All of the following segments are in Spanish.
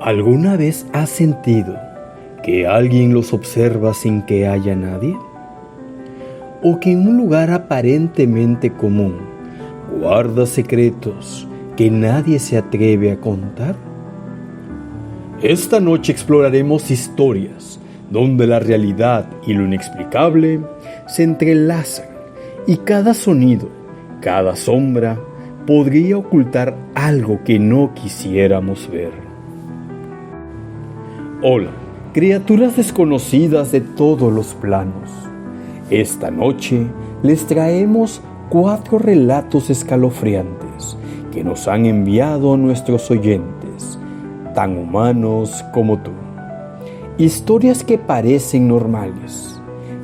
¿Alguna vez has sentido que alguien los observa sin que haya nadie? ¿O que en un lugar aparentemente común guarda secretos que nadie se atreve a contar? Esta noche exploraremos historias donde la realidad y lo inexplicable se entrelazan y cada sonido, cada sombra podría ocultar algo que no quisiéramos ver. Hola, criaturas desconocidas de todos los planos. Esta noche les traemos 4 relatos escalofriantes que nos han enviado nuestros oyentes, tan humanos como tú. Historias que parecen normales,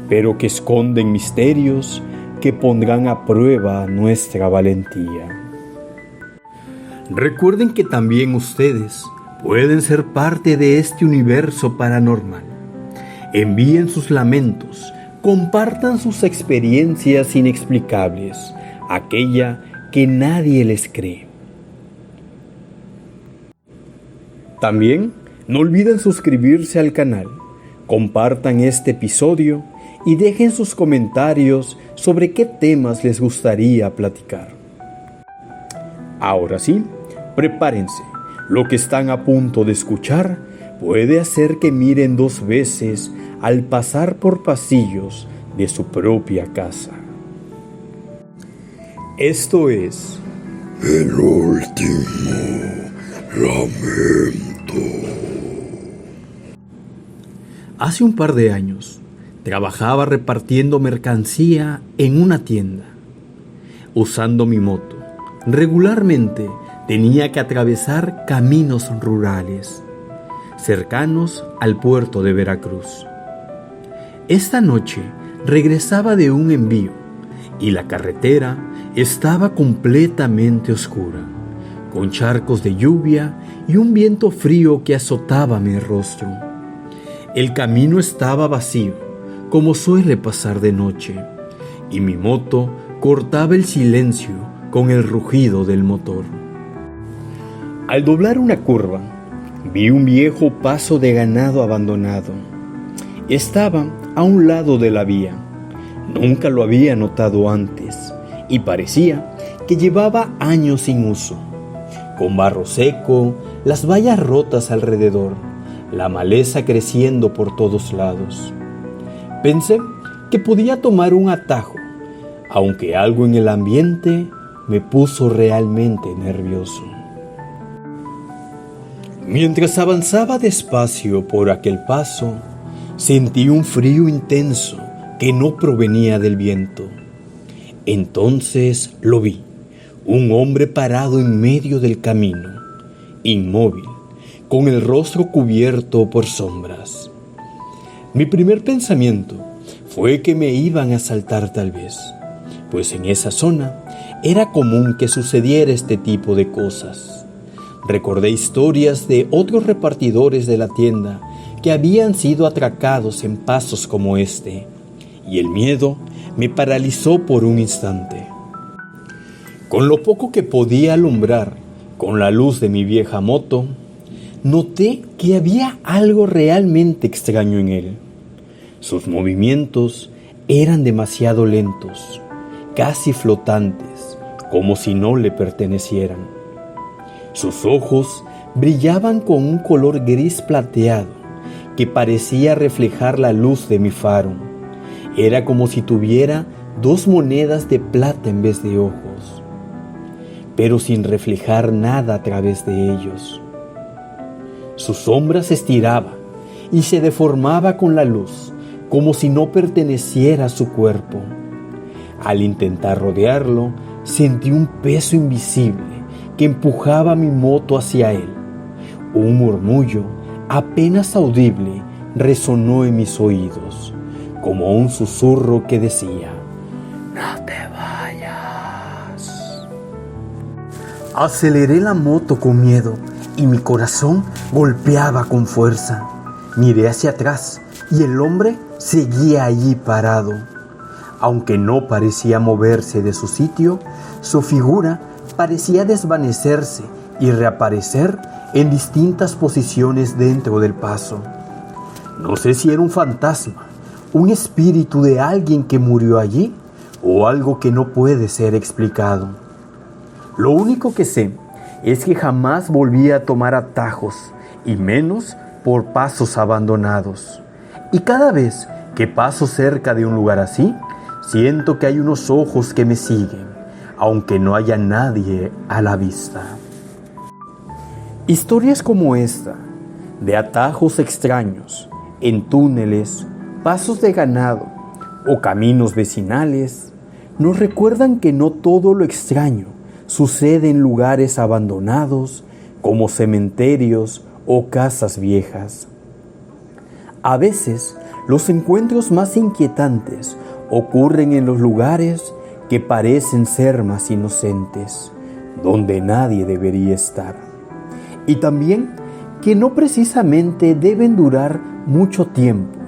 pero que esconden misterios que pondrán a prueba nuestra valentía. Recuerden que también ustedes pueden ser parte de este universo paranormal. Envíen sus lamentos, compartan sus experiencias inexplicables, aquella que nadie les cree. También no olviden suscribirse al canal, compartan este episodio y dejen sus comentarios sobre qué temas les gustaría platicar. Ahora sí, prepárense. Lo que están a punto de escuchar puede hacer que miren 2 veces al pasar por pasillos de su propia casa. Esto es El último lamento. Hace un par de años, trabajaba repartiendo mercancía en una tienda. Usando mi moto, regularmente tenía que atravesar caminos rurales, cercanos al puerto de Veracruz. Esta noche regresaba de un envío y la carretera estaba completamente oscura, con charcos de lluvia y un viento frío que azotaba mi rostro. El camino estaba vacío, como suele pasar de noche, y mi moto cortaba el silencio con el rugido del motor. Al doblar una curva, vi un viejo paso de ganado abandonado. Estaba a un lado de la vía. Nunca lo había notado antes y parecía que llevaba años sin uso. Con barro seco, las vallas rotas alrededor, la maleza creciendo por todos lados. Pensé que podía tomar un atajo, aunque algo en el ambiente me puso realmente nervioso. Mientras avanzaba despacio por aquel paso, sentí un frío intenso que no provenía del viento. Entonces lo vi, un hombre parado en medio del camino, inmóvil, con el rostro cubierto por sombras. Mi primer pensamiento fue que me iban a asaltar tal vez, pues en esa zona era común que sucediera este tipo de cosas. Recordé historias de otros repartidores de la tienda que habían sido atracados en pasos como este, y el miedo me paralizó por un instante. Con lo poco que podía alumbrar con la luz de mi vieja moto, noté que había algo realmente extraño en él. Sus movimientos eran demasiado lentos, casi flotantes, como si no le pertenecieran. Sus ojos brillaban con un color gris plateado que parecía reflejar la luz de mi faro. Era como si tuviera 2 monedas de plata en vez de ojos, pero sin reflejar nada a través de ellos. Su sombra se estiraba y se deformaba con la luz, como si no perteneciera a su cuerpo. Al intentar rodearlo, sentí un peso invisible que empujaba mi moto hacia él. Un murmullo apenas audible resonó en mis oídos, como un susurro que decía: «No te vayas». Aceleré la moto con miedo y mi corazón golpeaba con fuerza. Miré hacia atrás y el hombre seguía allí parado. Aunque no parecía moverse de su sitio, su figura parecía desvanecerse y reaparecer en distintas posiciones dentro del paso. No sé si era un fantasma, un espíritu de alguien que murió allí o algo que no puede ser explicado. Lo único que sé es que jamás volví a tomar atajos y menos por pasos abandonados. Y cada vez que paso cerca de un lugar así, siento que hay unos ojos que me siguen, aunque no haya nadie a la vista. Historias como esta, de atajos extraños, en túneles, pasos de ganado o caminos vecinales, nos recuerdan que no todo lo extraño sucede en lugares abandonados como cementerios o casas viejas. A veces, los encuentros más inquietantes ocurren en los lugares que parecen ser más inocentes, donde nadie debería estar. Y también que no precisamente deben durar mucho tiempo,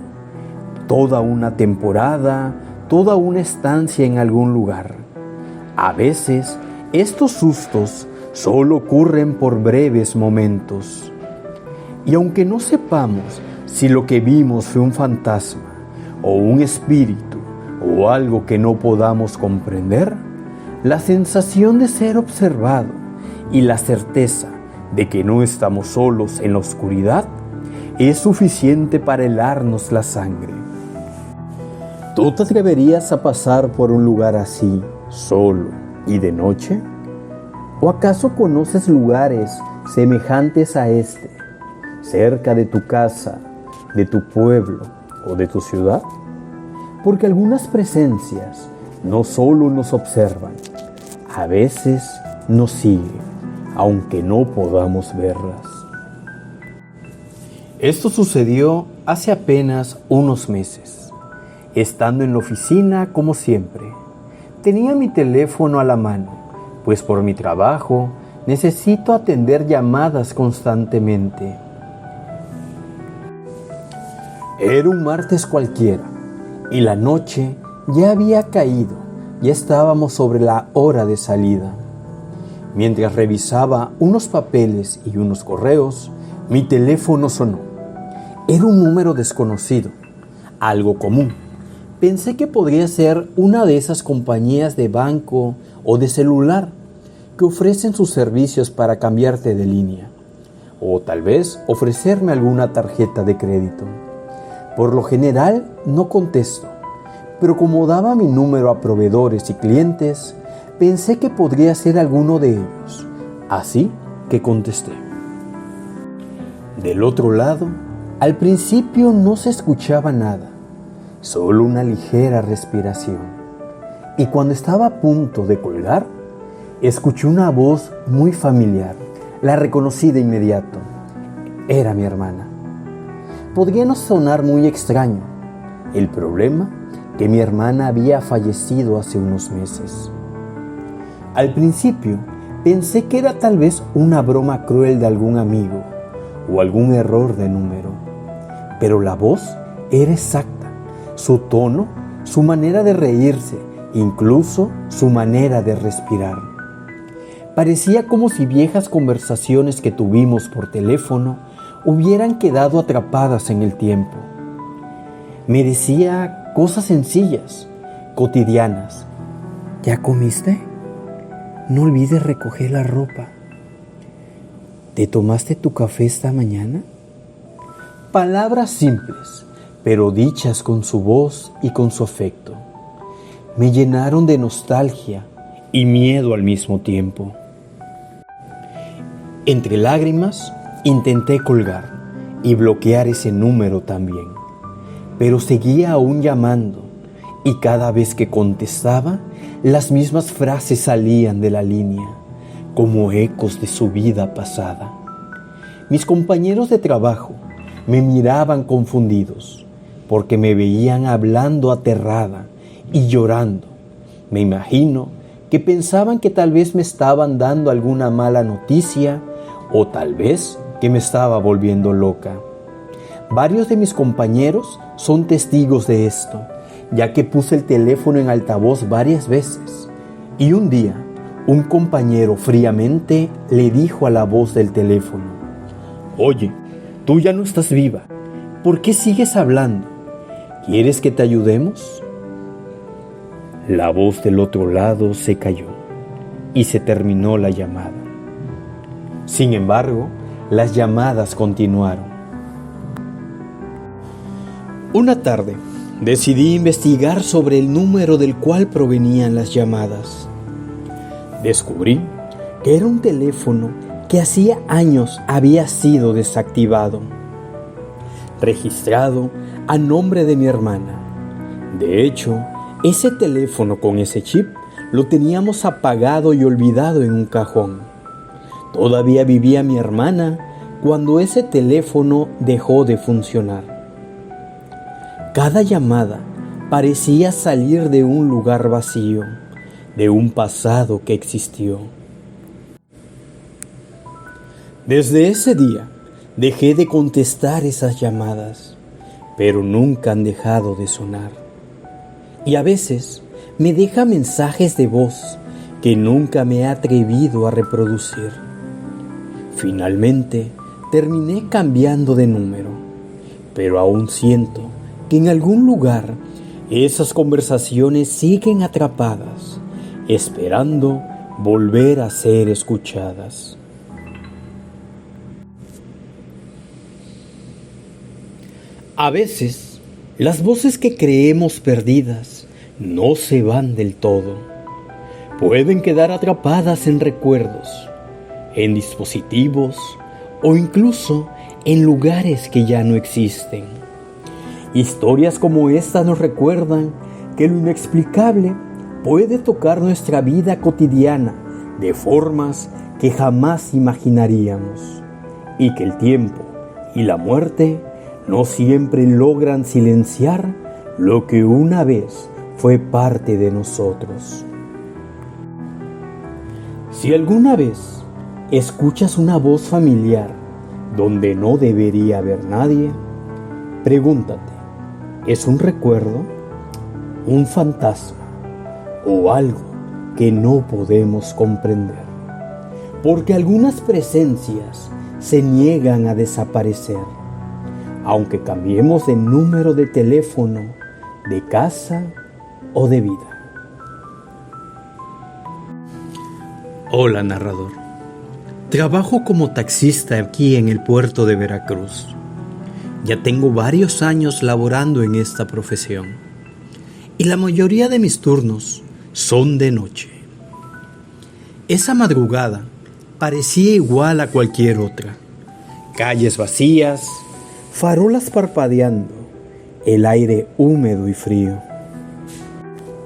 toda una temporada, toda una estancia en algún lugar. A veces, estos sustos solo ocurren por breves momentos. Y aunque no sepamos si lo que vimos fue un fantasma o un espíritu o algo que no podamos comprender, la sensación de ser observado y la certeza de que no estamos solos en la oscuridad es suficiente para helarnos la sangre. ¿Tú te atreverías a pasar por un lugar así, solo y de noche? ¿O acaso conoces lugares semejantes a este, cerca de tu casa, de tu pueblo o de tu ciudad? Porque algunas presencias no solo nos observan, a veces nos siguen, aunque no podamos verlas. Esto sucedió hace apenas unos meses. Estando en la oficina como siempre, tenía mi teléfono a la mano, pues por mi trabajo necesito atender llamadas constantemente. Era un martes cualquiera y la noche ya había caído, ya estábamos sobre la hora de salida. Mientras revisaba unos papeles y unos correos, mi teléfono sonó. Era un número desconocido, algo común. Pensé que podría ser una de esas compañías de banco o de celular que ofrecen sus servicios para cambiarte de línea, o tal vez ofrecerme alguna tarjeta de crédito. Por lo general no contesto, pero como daba mi número a proveedores y clientes, pensé que podría ser alguno de ellos, así que contesté. Del otro lado, al principio no se escuchaba nada, solo una ligera respiración. Y cuando estaba a punto de colgar, escuché una voz muy familiar. La reconocí de inmediato. Era mi hermana. Podría no sonar muy extraño. El problema, que mi hermana había fallecido hace unos meses. Al principio, pensé que era tal vez una broma cruel de algún amigo o algún error de número. Pero la voz era exacta. Su tono, su manera de reírse, incluso su manera de respirar. Parecía como si viejas conversaciones que tuvimos por teléfono hubieran quedado atrapadas en el tiempo. Me decía cosas sencillas, cotidianas. ¿Ya comiste? No olvides recoger la ropa. ¿Te tomaste tu café esta mañana? Palabras simples, pero dichas con su voz y con su afecto. Me llenaron de nostalgia y miedo al mismo tiempo. Entre lágrimas, intenté colgar y bloquear ese número también, pero seguía aún llamando y cada vez que contestaba, las mismas frases salían de la línea, como ecos de su vida pasada. Mis compañeros de trabajo me miraban confundidos, porque me veían hablando aterrada y llorando. Me imagino que pensaban que tal vez me estaban dando alguna mala noticia o tal vez que me estaba volviendo loca. Varios de mis compañeros son testigos de esto, ya que puse el teléfono en altavoz varias veces. Y un día, Un compañero fríamente le dijo a la voz del teléfono: «Oye, tú ya no estás viva. ¿Por qué sigues hablando? ¿Quieres que te ayudemos?». La voz del otro lado se cayó y se terminó la llamada. Sin embargo, las llamadas continuaron. Una tarde, decidí investigar sobre el número del cual provenían las llamadas. Descubrí que era un teléfono que hacía años había sido desactivado, registrado a nombre de mi hermana. De hecho, ese teléfono con ese chip lo teníamos apagado y olvidado en un cajón. Todavía vivía mi hermana cuando ese teléfono dejó de funcionar. Cada llamada parecía salir de un lugar vacío, de un pasado que existió. Desde ese día dejé de contestar esas llamadas, pero nunca han dejado de sonar. Y a veces me deja mensajes de voz que nunca me he atrevido a reproducir. Finalmente terminé cambiando de número, pero aún siento que en algún lugar esas conversaciones siguen atrapadas, esperando volver a ser escuchadas. A veces, las voces que creemos perdidas no se van del todo. Pueden quedar atrapadas en recuerdos, en dispositivos o incluso en lugares que ya no existen. Historias como esta nos recuerdan que lo inexplicable puede tocar nuestra vida cotidiana de formas que jamás imaginaríamos, y que el tiempo y la muerte no siempre logran silenciar lo que una vez fue parte de nosotros. Si alguna vez escuchas una voz familiar donde no debería haber nadie, pregúntate: ¿es un recuerdo, un fantasma o algo que no podemos comprender? Porque algunas presencias se niegan a desaparecer, aunque cambiemos de número de teléfono, de casa o de vida. Hola, narrador. Trabajo como taxista aquí en el puerto de Veracruz. Ya tengo varios años laborando en esta profesión, y la mayoría de mis turnos son de noche. Esa madrugada parecía igual a cualquier otra. Calles vacías, farolas parpadeando, el aire húmedo y frío.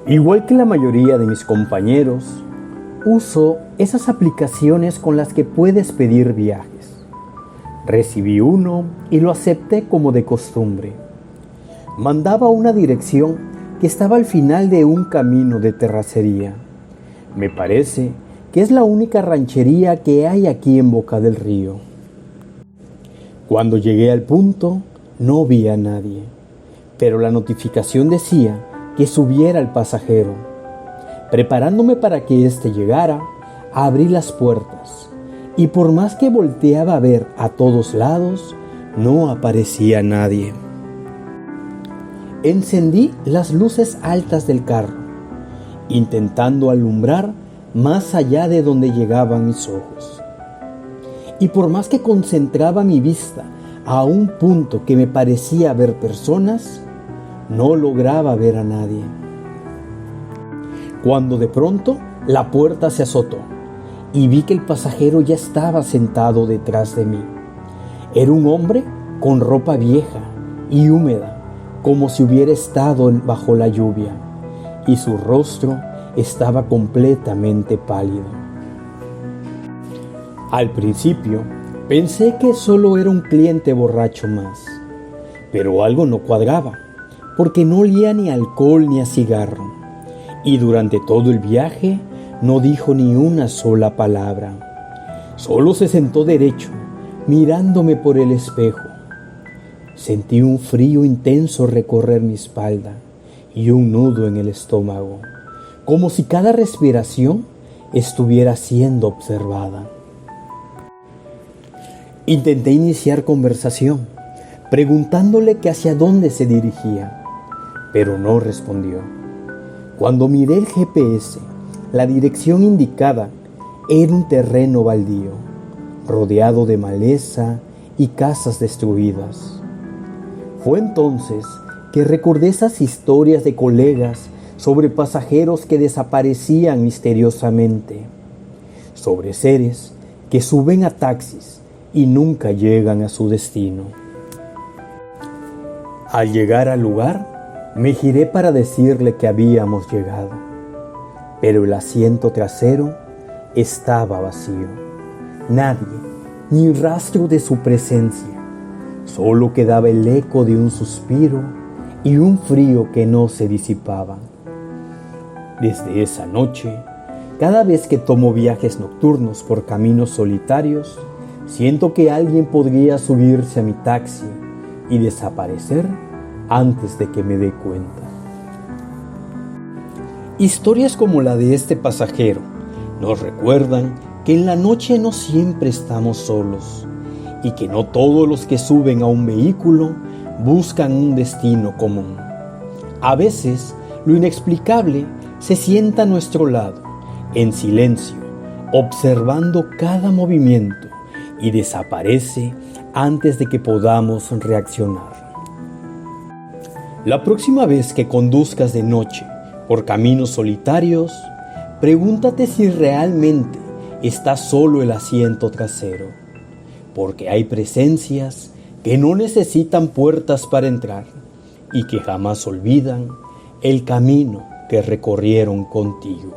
Igual que la mayoría de mis compañeros, uso esas aplicaciones con las que puedes pedir viajes. Recibí uno y lo acepté como de costumbre. Mandaba una dirección que estaba al final de un camino de terracería. Me parece que es la única ranchería que hay aquí en Boca del Río. Cuando llegué al punto, no vi a nadie, pero la notificación decía que subiera el pasajero. Preparándome para que éste llegara, abrí las puertas, y por más que volteaba a ver a todos lados, no aparecía nadie. Encendí las luces altas del carro, intentando alumbrar más allá de donde llegaban mis ojos. Y por más que concentraba mi vista a un punto que me parecía ver personas, no lograba ver a nadie. Cuando de pronto la puerta se azotó y vi que el pasajero ya estaba sentado detrás de mí. Era un hombre con ropa vieja y húmeda, como si hubiera estado bajo la lluvia, y su rostro estaba completamente pálido. Al principio pensé que solo era un cliente borracho más, pero algo no cuadraba, porque no olía ni a alcohol ni a cigarro, y durante todo el viaje no dijo ni una sola palabra. Solo se sentó derecho, mirándome por el espejo. Sentí un frío intenso recorrer mi espalda y un nudo en el estómago, como si cada respiración estuviera siendo observada. Intenté iniciar conversación, preguntándole que hacia dónde se dirigía, pero no respondió. Cuando miré el GPS, la dirección indicada era un terreno baldío, rodeado de maleza y casas destruidas. Fue entonces que recordé esas historias de colegas sobre pasajeros que desaparecían misteriosamente, sobre seres que suben a taxis y nunca llegan a su destino. Al llegar al lugar, me giré para decirle que habíamos llegado, pero el asiento trasero estaba vacío. Nadie, ni rastro de su presencia. Solo quedaba el eco de un suspiro y un frío que no se disipaba. Desde esa noche, cada vez que tomo viajes nocturnos por caminos solitarios, siento que alguien podría subirse a mi taxi y desaparecer antes de que me dé cuenta. Historias como la de este pasajero nos recuerdan que en la noche no siempre estamos solos y que no todos los que suben a un vehículo buscan un destino común. A veces, lo inexplicable se sienta a nuestro lado, en silencio, observando cada movimiento y desaparece antes de que podamos reaccionar. La próxima vez que conduzcas de noche por caminos solitarios, pregúntate si realmente está solo el asiento trasero, porque hay presencias que no necesitan puertas para entrar y que jamás olvidan el camino que recorrieron contigo.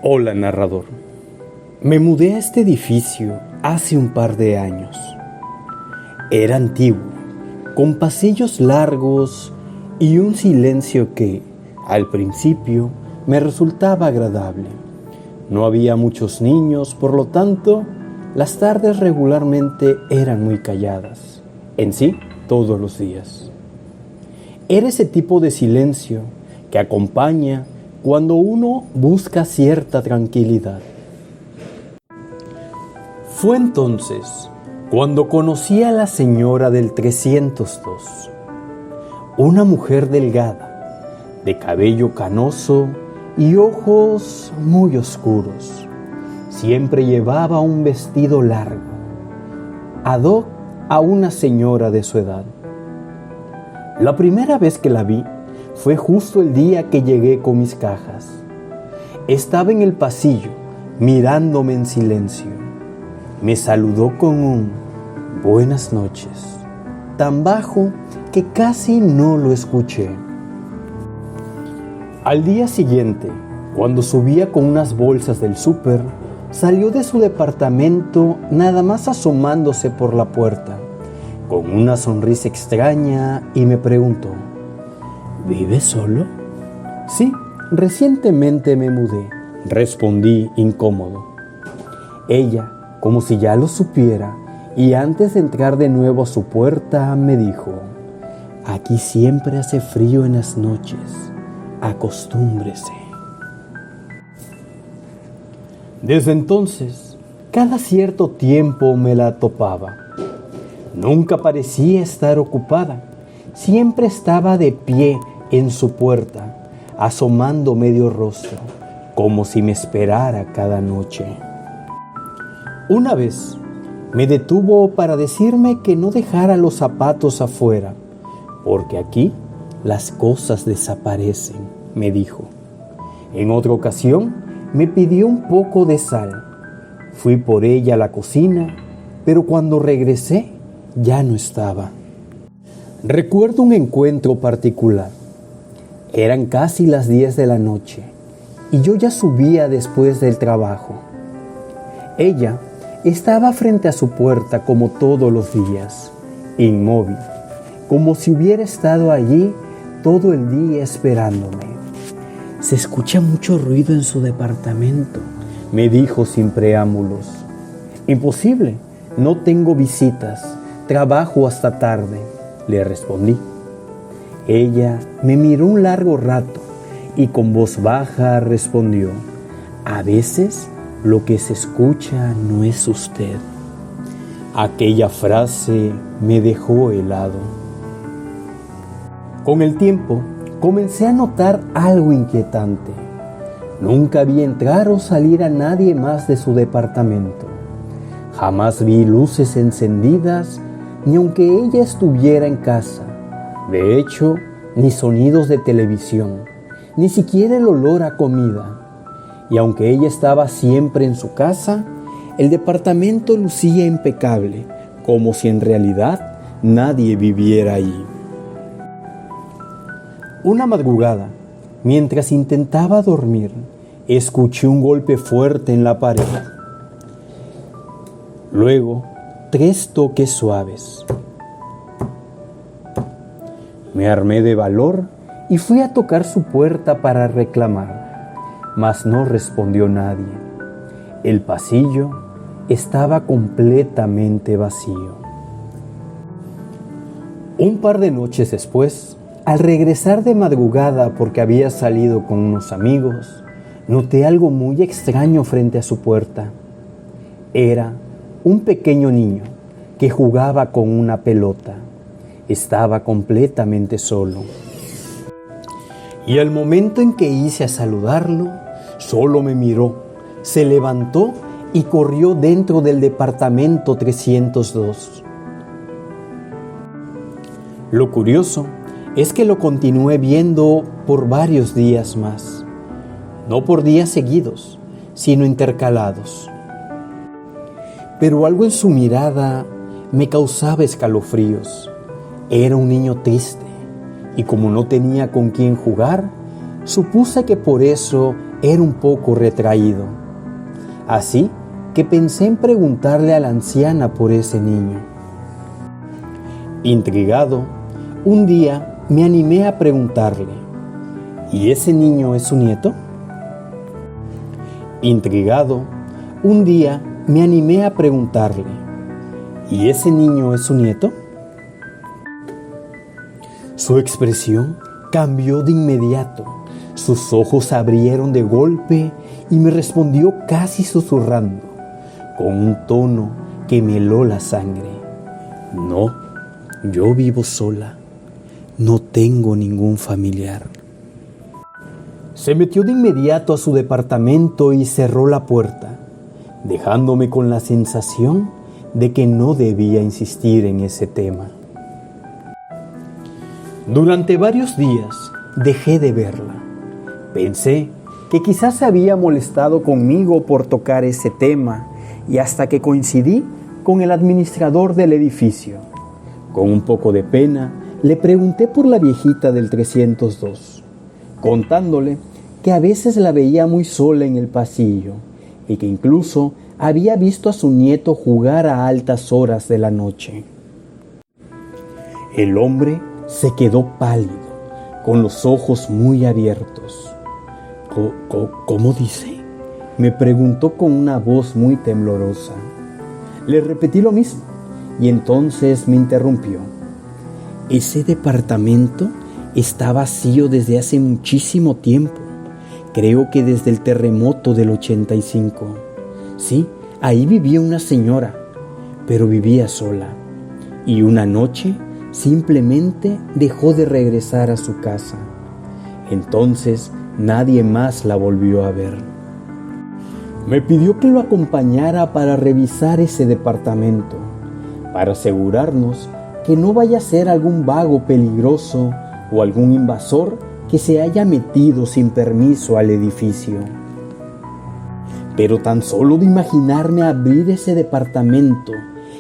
Hola, narrador. Me mudé a este edificio hace un par de años. Era antiguo, con pasillos largos y un silencio que, al principio, me resultaba agradable. No había muchos niños, por lo tanto, las tardes regularmente eran muy calladas, en sí, todos los días. Era ese tipo de silencio que acompaña cuando uno busca cierta tranquilidad. Fue entonces cuando conocí a la señora del 302, una mujer delgada, de cabello canoso y ojos muy oscuros. Siempre llevaba un vestido largo, ad hoc a una señora de su edad. La primera vez que la vi fue justo el día que llegué con mis cajas. Estaba en el pasillo, mirándome en silencio. Me saludó con un "buenas noches", tan bajo que casi no lo escuché. Al día siguiente, cuando subía con unas bolsas del súper, salió de su departamento nada más asomándose por la puerta, con una sonrisa extraña, y me preguntó: ¿vives solo? Sí, recientemente me mudé, respondí incómodo. Ella, como si ya lo supiera, y antes de entrar de nuevo a su puerta, me dijo: aquí siempre hace frío en las noches, acostúmbrese. Desde entonces, cada cierto tiempo me la topaba. Nunca parecía estar ocupada, siempre estaba de pie en su puerta, asomando medio rostro, como si me esperara cada noche. Una vez me detuvo para decirme que no dejara los zapatos afuera, porque aquí las cosas desaparecen, me dijo. En otra ocasión me pidió un poco de sal. Fui por ella a la cocina, pero cuando regresé ya no estaba. Recuerdo un encuentro particular. Eran casi las 10 de la noche y yo ya subía después del trabajo. Ella estaba frente a su puerta como todos los días, inmóvil, como si hubiera estado allí todo el día esperándome. Se escucha mucho ruido en su departamento, me dijo sin preámbulos. Imposible, no tengo visitas, trabajo hasta tarde, le respondí. Ella me miró un largo rato y con voz baja respondió: A veces lo que se escucha no es usted. Aquella frase me dejó helado. Con el tiempo, comencé a notar algo inquietante. Nunca vi entrar o salir a nadie más de su departamento. Jamás vi luces encendidas, ni aunque ella estuviera en casa. De hecho, ni sonidos de televisión, ni siquiera el olor a comida. Y aunque ella estaba siempre en su casa, el departamento lucía impecable, como si en realidad nadie viviera ahí. Una madrugada, mientras intentaba dormir, escuché un golpe fuerte en la pared. Luego, 3 toques suaves. Me armé de valor y fui a tocar su puerta para reclamar, mas no respondió nadie. El pasillo estaba completamente vacío. Un par de noches después, al regresar de madrugada porque había salido con unos amigos, noté algo muy extraño frente a su puerta. Era un pequeño niño que jugaba con una pelota. Estaba completamente solo. Y al momento en que hice a saludarlo, solo me miró, se levantó y corrió dentro del departamento 302. Lo curioso es que lo continué viendo por varios días más. No por días seguidos, sino intercalados. Pero algo en su mirada me causaba escalofríos. Era un niño triste, y como no tenía con quién jugar, supuse que por eso era un poco retraído. Así que pensé en preguntarle a la anciana por ese niño. Intrigado, un día me animé a preguntarle: ¿y ese niño es su nieto? Intrigado, un día me animé a preguntarle: ¿y ese niño es su nieto? Su expresión cambió de inmediato. Sus ojos se abrieron de golpe y me respondió casi susurrando, con un tono que me heló la sangre: no, yo vivo sola. No tengo ningún familiar. Se metió de inmediato a su departamento y cerró la puerta, dejándome con la sensación de que no debía insistir en ese tema. Durante varios días dejé de verla. Pensé que quizás se había molestado conmigo por tocar ese tema, y hasta que coincidí con el administrador del edificio. Con un poco de pena, le pregunté por la viejita del 302, contándole que a veces la veía muy sola en el pasillo y que incluso había visto a su nieto jugar a altas horas de la noche. El hombre se quedó pálido, con los ojos muy abiertos. ¿Cómo dice?, me preguntó con una voz muy temblorosa. Le repetí lo mismo y entonces me interrumpió. Ese departamento está vacío desde hace muchísimo tiempo. Creo que desde el terremoto del 85. Sí, ahí vivía una señora, pero vivía sola. Y una noche simplemente dejó de regresar a su casa. Entonces nadie más la volvió a ver. Me pidió que lo acompañara para revisar ese departamento, para asegurarnos que no vaya a ser algún vago peligroso o algún invasor que se haya metido sin permiso al edificio. Pero tan solo de imaginarme abrir ese departamento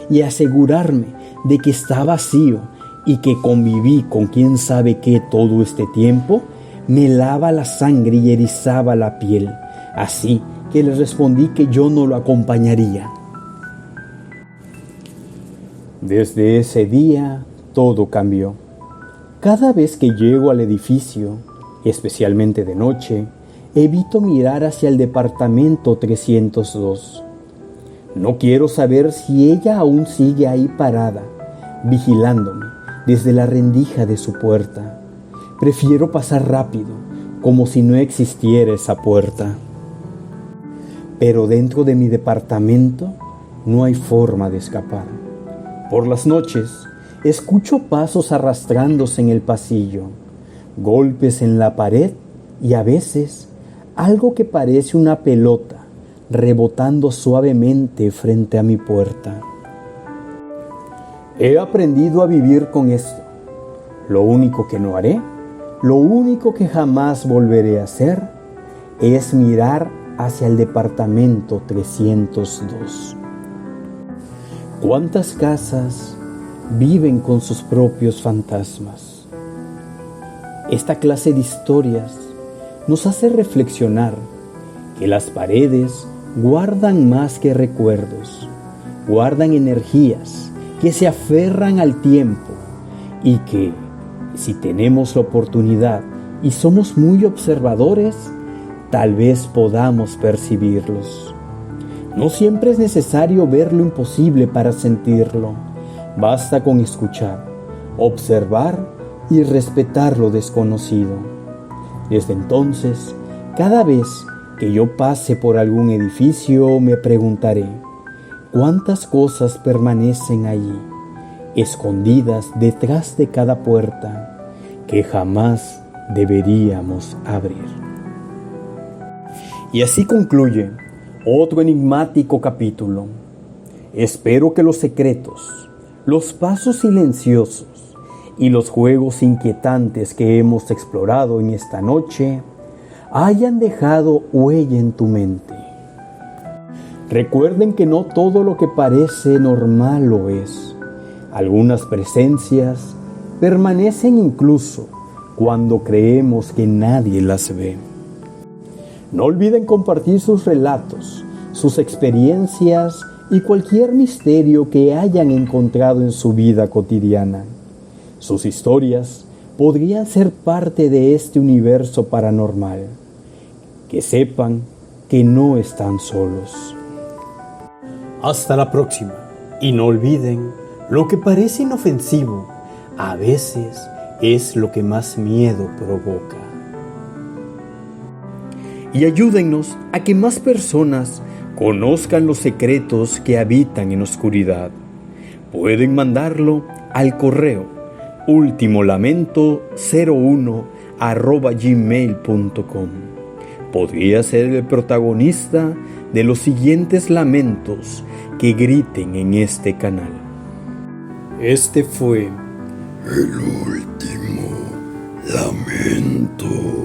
y asegurarme de que está vacío y que conviví con quién sabe qué todo este tiempo, me helaba la sangre y erizaba la piel. Así que le respondí que yo no lo acompañaría. Desde ese día, todo cambió. Cada vez que llego al edificio, especialmente de noche, evito mirar hacia el departamento 302. No quiero saber si ella aún sigue ahí parada, vigilándome desde la rendija de su puerta. Prefiero pasar rápido, como si no existiera esa puerta. pero dentro de mi departamento no hay forma de escapar. Por las noches escucho pasos arrastrándose en el pasillo, golpes en la pared y a veces algo que parece una pelota rebotando suavemente frente a mi puerta. He aprendido a vivir con esto. Lo único que no haré, lo único que jamás volveré a hacer, es mirar hacia el departamento 302. ¿Cuántas casas viven con sus propios fantasmas? Esta clase de historias nos hace reflexionar que las paredes guardan más que recuerdos, guardan energías que se aferran al tiempo y que, si tenemos la oportunidad y somos muy observadores, tal vez podamos percibirlos. No siempre es necesario ver lo imposible para sentirlo. Basta con escuchar, observar y respetar lo desconocido. Desde entonces, cada vez que yo pase por algún edificio, me preguntaré, ¿cuántas cosas permanecen allí, escondidas detrás de cada puerta, que jamás deberíamos abrir? Y así concluye otro enigmático capítulo. Espero que los secretos, los pasos silenciosos y los juegos inquietantes que hemos explorado en esta noche hayan dejado huella en tu mente. Recuerden que no todo lo que parece normal lo es. Algunas presencias permanecen incluso cuando creemos que nadie las ve. No olviden compartir sus relatos, sus experiencias y cualquier misterio que hayan encontrado en su vida cotidiana. Sus historias podrían ser parte de este universo paranormal. Que sepan que no están solos. Hasta la próxima. Y no olviden, lo que parece inofensivo a veces es lo que más miedo provoca. Y ayúdennos a que más personas conozcan los secretos que habitan en oscuridad. Pueden mandarlo al correo ultimolamento01@gmail.com. Podría ser el protagonista de los siguientes lamentos que griten en este canal. Este fue el último lamento.